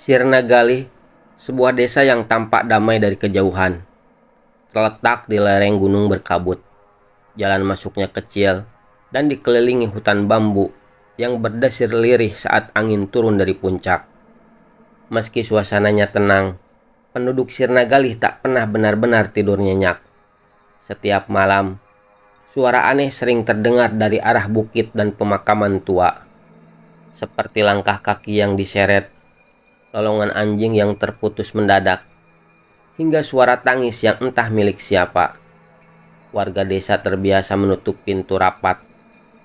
Sirna Galih, sebuah desa yang tampak damai dari kejauhan, terletak di lereng gunung berkabut. Jalan masuknya kecil dan dikelilingi hutan bambu yang berdesir lirih saat angin turun dari puncak. Meski suasananya tenang, penduduk Sirna Galih tak pernah benar-benar tidur nyenyak. Setiap malam, suara aneh sering terdengar dari arah bukit dan pemakaman tua, seperti langkah kaki yang diseret, lolongan anjing yang terputus mendadak, hingga suara tangis yang entah milik siapa. Warga desa terbiasa menutup pintu rapat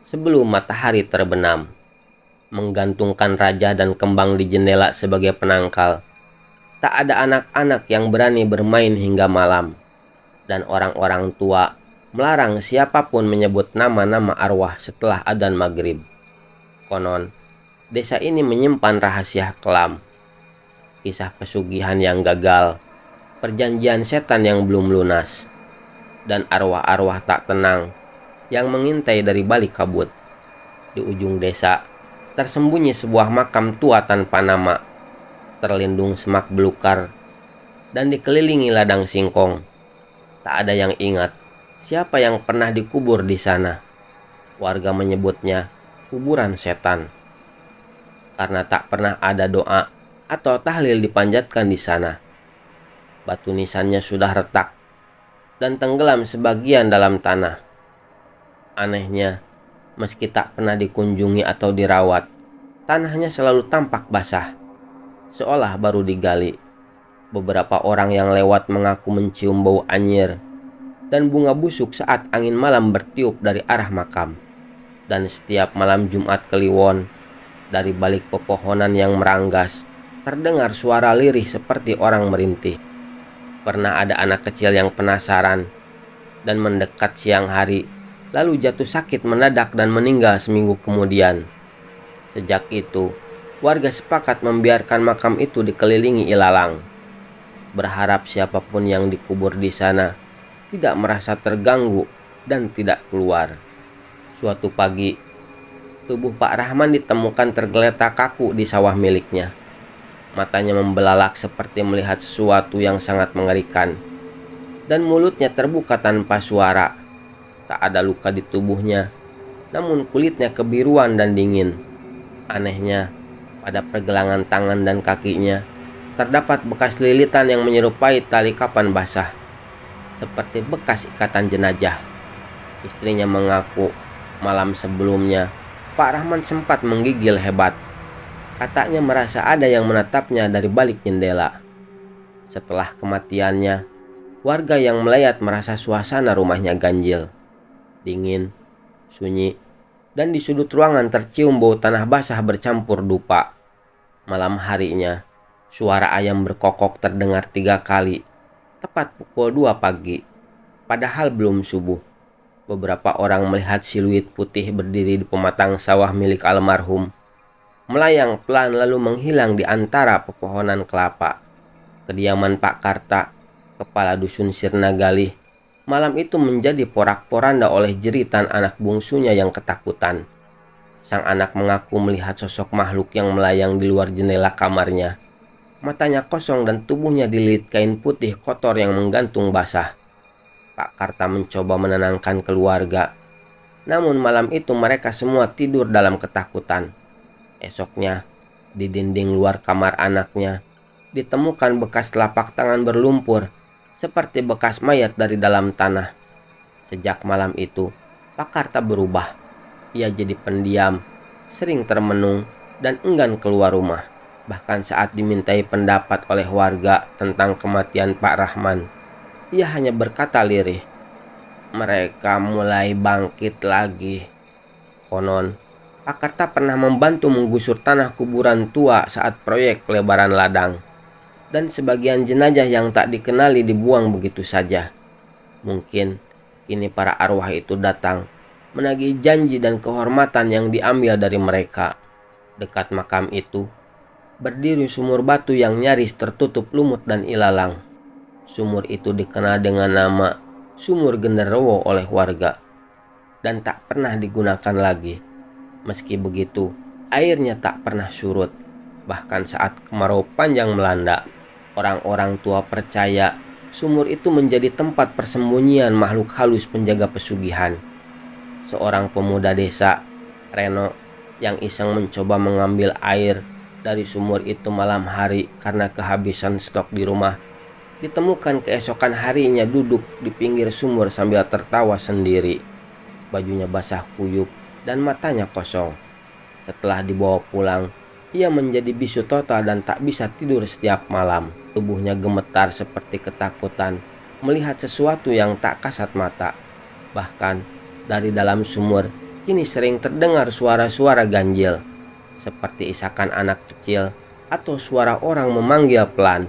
sebelum matahari terbenam, menggantungkan raja dan kembang di jendela sebagai penangkal. Tak ada anak-anak yang berani bermain hingga malam, dan orang-orang tua melarang siapapun menyebut nama-nama arwah setelah adzan maghrib. Konon, desa ini menyimpan rahasia kelam, kisah pesugihan yang gagal, perjanjian setan yang belum lunas, dan arwah-arwah tak tenang yang mengintai dari balik kabut. Di ujung desa, tersembunyi sebuah makam tua tanpa nama, terlindung semak belukar, dan dikelilingi ladang singkong. Tak ada yang ingat siapa yang pernah dikubur di sana. Warga menyebutnya kuburan setan, karena tak pernah ada doa atau tahlil dipanjatkan di sana. Batu nisannya sudah retak dan tenggelam sebagian dalam tanah. Anehnya, meski tak pernah dikunjungi atau dirawat, tanahnya selalu tampak basah, seolah baru digali. Beberapa orang yang lewat mengaku mencium bau anyir dan bunga busuk saat angin malam bertiup dari arah makam. Dan setiap malam Jumat Kliwon, dari balik pepohonan yang meranggas, terdengar suara lirih seperti orang merintih. Pernah ada anak kecil yang penasaran dan mendekat siang hari, lalu jatuh sakit mendadak dan meninggal seminggu kemudian. Sejak itu, warga sepakat membiarkan makam itu dikelilingi ilalang, berharap siapapun yang dikubur di sana tidak merasa terganggu dan tidak keluar. Suatu pagi, tubuh Pak Rahman ditemukan tergeletak kaku di sawah miliknya. Matanya membelalak seperti melihat sesuatu yang sangat mengerikan, dan mulutnya terbuka tanpa suara. Tak ada luka di tubuhnya, namun kulitnya kebiruan dan dingin. Anehnya, pada pergelangan tangan dan kakinya terdapat bekas lilitan yang menyerupai tali kapan basah, seperti bekas ikatan jenazah. Istrinya mengaku malam sebelumnya Pak Rahman sempat menggigil hebat. Katanya merasa ada yang menatapnya dari balik jendela. Setelah kematiannya, warga yang melayat merasa suasana rumahnya ganjil, dingin, sunyi, dan di sudut ruangan tercium bau tanah basah bercampur dupa. Malam harinya, suara ayam berkokok terdengar 3 kali, tepat pukul 2 pagi, padahal belum subuh. Beberapa orang melihat siluet putih berdiri di pematang sawah milik almarhum, melayang pelan lalu menghilang di antara pepohonan kelapa. Kediaman Pak Karta, kepala dusun Sirna Galih, malam itu menjadi porak-poranda oleh jeritan anak bungsunya yang ketakutan. Sang anak mengaku melihat sosok makhluk yang melayang di luar jendela kamarnya. Matanya kosong dan tubuhnya dililit kain putih kotor yang menggantung basah. Pak Karta mencoba menenangkan keluarga, namun malam itu mereka semua tidur dalam ketakutan. Esoknya, di dinding luar kamar anaknya, ditemukan bekas telapak tangan berlumpur, seperti bekas mayat dari dalam tanah. Sejak malam itu, Pak Karta berubah. Ia jadi pendiam, sering termenung, dan enggan keluar rumah. Bahkan saat dimintai pendapat oleh warga tentang kematian Pak Rahman, ia hanya berkata lirih, "Mereka mulai bangkit lagi." Konon, Pak Karta pernah membantu menggusur tanah kuburan tua saat proyek pelebaran ladang, dan sebagian jenazah yang tak dikenali dibuang begitu saja. Mungkin kini para arwah itu datang menagih janji dan kehormatan yang diambil dari mereka. Dekat makam itu berdiri sumur batu yang nyaris tertutup lumut dan ilalang. Sumur itu dikenal dengan nama Sumur Genderuwo oleh warga, dan tak pernah digunakan lagi. Meski begitu, airnya tak pernah surut, Bahkan saat kemarau panjang melanda, orang-orang tua percaya sumur itu menjadi tempat persembunyian makhluk halus penjaga pesugihan. Seorang pemuda desa, Reno, yang iseng mencoba mengambil air dari sumur itu malam hari karena kehabisan stok di rumah, ditemukan keesokan harinya duduk di pinggir sumur sambil tertawa sendiri. Bajunya basah kuyup dan matanya kosong. Setelah dibawa pulang, ia menjadi bisu total dan tak bisa tidur setiap malam. Tubuhnya gemetar seperti ketakutan melihat sesuatu yang tak kasat mata. Bahkan dari dalam sumur kini sering terdengar suara-suara ganjil, seperti isakan anak kecil atau suara orang memanggil pelan,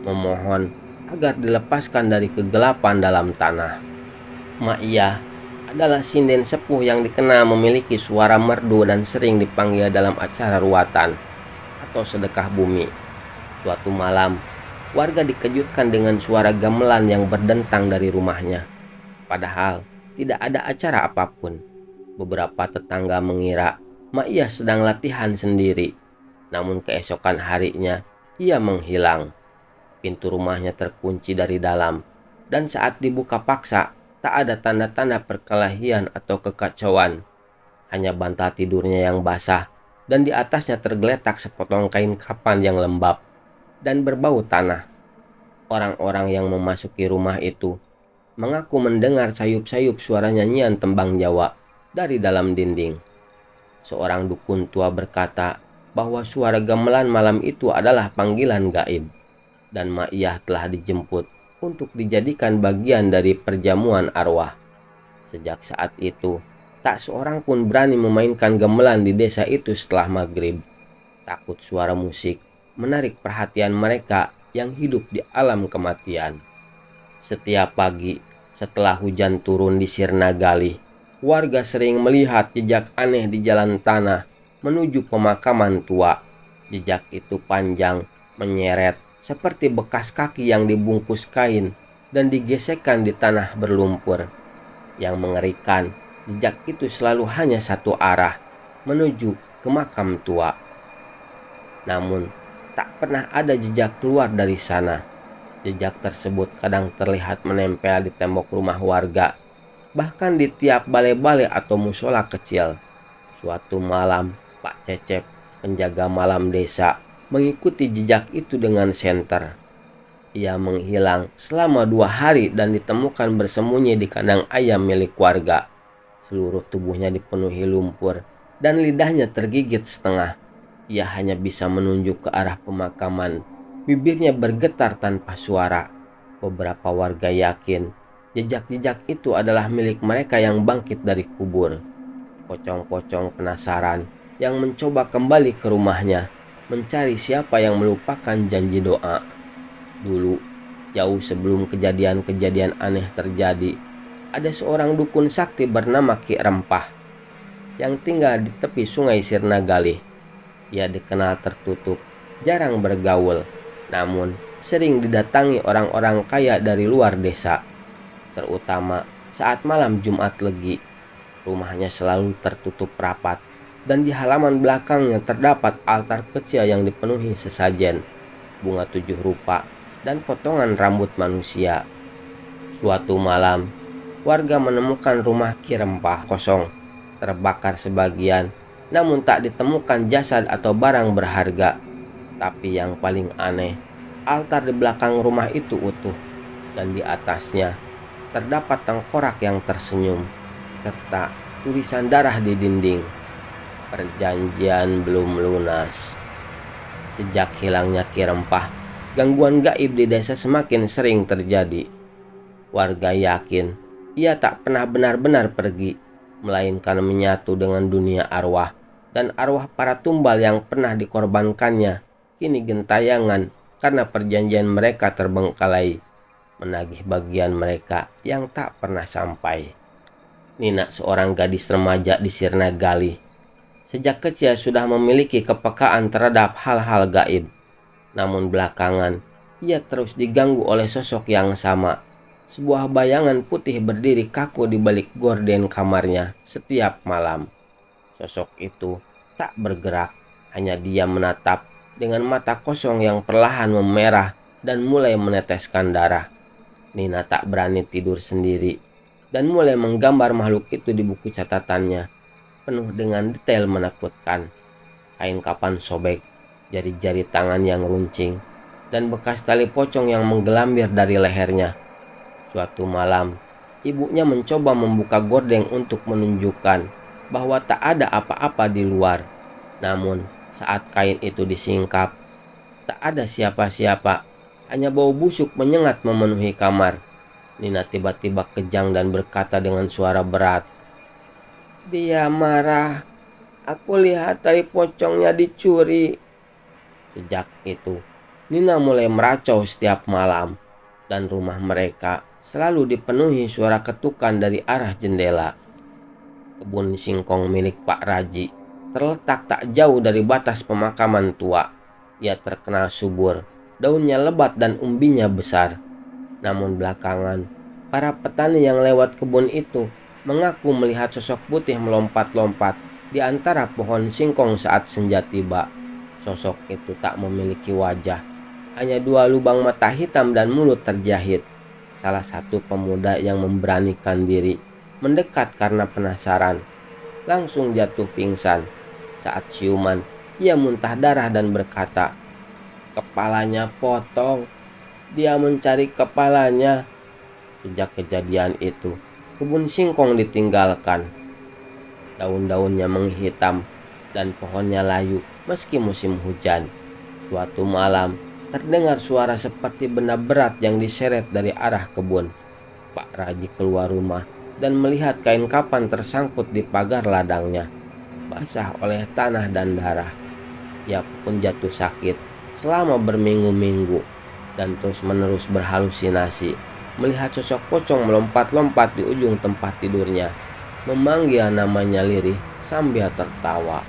memohon agar dilepaskan dari kegelapan dalam tanah. Mak Iya adalah sinden sepuh yang dikenal memiliki suara merdu dan sering dipanggil dalam acara ruatan atau sedekah bumi. Suatu malam, warga dikejutkan dengan suara gamelan yang berdentang dari rumahnya. Padahal tidak ada acara apapun. Beberapa tetangga mengira Mak Iya sedang latihan sendiri. Namun keesokan harinya, ia menghilang. Pintu rumahnya terkunci dari dalam, dan saat dibuka paksa, tak ada tanda-tanda perkelahian atau kekacauan. Hanya bantal tidurnya yang basah, dan di atasnya tergeletak sepotong kain kapan yang lembab dan berbau tanah. Orang-orang yang memasuki rumah itu mengaku mendengar sayup-sayup suara nyanyian tembang Jawa dari dalam dinding. Seorang dukun tua berkata bahwa suara gamelan malam itu adalah panggilan gaib, dan Mak Iya telah dijemput untuk dijadikan bagian dari perjamuan arwah. Sejak saat itu, tak seorang pun berani memainkan gamelan di desa itu setelah maghrib. Takut suara musik menarik perhatian mereka yang hidup di alam kematian. Setiap pagi, setelah hujan turun di Sirna Galih, warga sering melihat jejak aneh di jalan tanah menuju pemakaman tua. Jejak itu panjang, menyeret, seperti bekas kaki yang dibungkus kain dan digesekkan di tanah berlumpur. Yang mengerikan, jejak itu selalu hanya satu arah, menuju ke makam tua. Namun, tak pernah ada jejak keluar dari sana. Jejak tersebut kadang terlihat menempel di tembok rumah warga, bahkan di tiap balai-balai atau musola kecil. Suatu malam, Pak Cecep, penjaga malam desa, mengikuti jejak itu dengan senter. Ia menghilang selama 2 hari dan ditemukan bersembunyi di kandang ayam milik warga. Seluruh tubuhnya dipenuhi lumpur dan lidahnya tergigit setengah. Ia hanya bisa menunjuk ke arah pemakaman. Bibirnya bergetar tanpa suara. Beberapa warga yakin jejak-jejak itu adalah milik mereka yang bangkit dari kubur. Pocong-pocong penasaran yang mencoba kembali ke rumahnya, mencari siapa yang melupakan janji doa. Dulu, jauh sebelum kejadian-kejadian aneh terjadi, ada seorang dukun sakti bernama Ki Rempah yang tinggal di tepi sungai Sirna Galih. Ia dikenal tertutup, jarang bergaul, namun sering didatangi orang-orang kaya dari luar desa, terutama saat malam Jumat Legi. Rumahnya selalu tertutup rapat, dan di halaman belakangnya terdapat altar kecil yang dipenuhi sesajen, bunga 7 rupa, dan potongan rambut manusia. Suatu malam, warga menemukan rumah Ki Rempah kosong, terbakar sebagian, namun tak ditemukan jasad atau barang berharga. Tapi yang paling aneh, altar di belakang rumah itu utuh, dan di atasnya terdapat tengkorak yang tersenyum, serta tulisan darah di dinding. Perjanjian belum lunas. Sejak hilangnya Ki Rempah, gangguan gaib di desa semakin sering terjadi. Warga yakin ia tak pernah benar-benar pergi, melainkan menyatu dengan dunia arwah, dan arwah para tumbal yang pernah dikorbankannya kini gentayangan karena perjanjian mereka terbengkalai, menagih bagian mereka yang tak pernah sampai. Nina, seorang gadis remaja di Sirna Galih, sejak kecil sudah memiliki kepekaan terhadap hal-hal gaib. Namun belakangan, ia terus diganggu oleh sosok yang sama. Sebuah bayangan putih berdiri kaku di balik gorden kamarnya setiap malam. Sosok itu tak bergerak, hanya diam menatap dengan mata kosong yang perlahan memerah dan mulai meneteskan darah. Nina tak berani tidur sendiri dan mulai menggambar makhluk itu di buku catatannya, penuh dengan detail menakutkan. Kain kapan sobek, jari-jari tangan yang runcing, dan bekas tali pocong yang menggelambir dari lehernya. Suatu malam, ibunya mencoba membuka gordeng untuk menunjukkan bahwa tak ada apa-apa di luar. Namun, saat kain itu disingkap, tak ada siapa-siapa, hanya bau busuk menyengat memenuhi kamar. Nina tiba-tiba kejang dan berkata dengan suara berat, "Dia marah. Aku lihat tali pocongnya dicuri." Sejak itu, Nina mulai meracau setiap malam, dan rumah mereka selalu dipenuhi suara ketukan dari arah jendela. Kebun singkong milik Pak Raji terletak tak jauh dari batas pemakaman tua. Ia terkenal subur, daunnya lebat dan umbinya besar. Namun belakangan, para petani yang lewat kebun itu mengaku melihat sosok putih melompat-lompat di antara pohon singkong saat senja tiba. Sosok itu tak memiliki wajah, hanya dua lubang mata hitam dan mulut terjahit. Salah satu pemuda yang memberanikan diri mendekat karena penasaran, langsung jatuh pingsan. Saat siuman, ia muntah darah dan berkata, "Kepalanya potong. Dia mencari kepalanya." Sejak kejadian itu, kebun singkong ditinggalkan. Daun-daunnya menghitam dan pohonnya layu meski musim hujan. Suatu malam, terdengar suara seperti benda berat yang diseret dari arah kebun. Pak Raji keluar rumah dan melihat kain kapan tersangkut di pagar ladangnya, basah oleh tanah dan darah. Ia pun jatuh sakit selama berminggu-minggu dan terus-menerus berhalusinasi melihat sosok pocong melompat-lompat di ujung tempat tidurnya, memanggil namanya lirih sambil tertawa.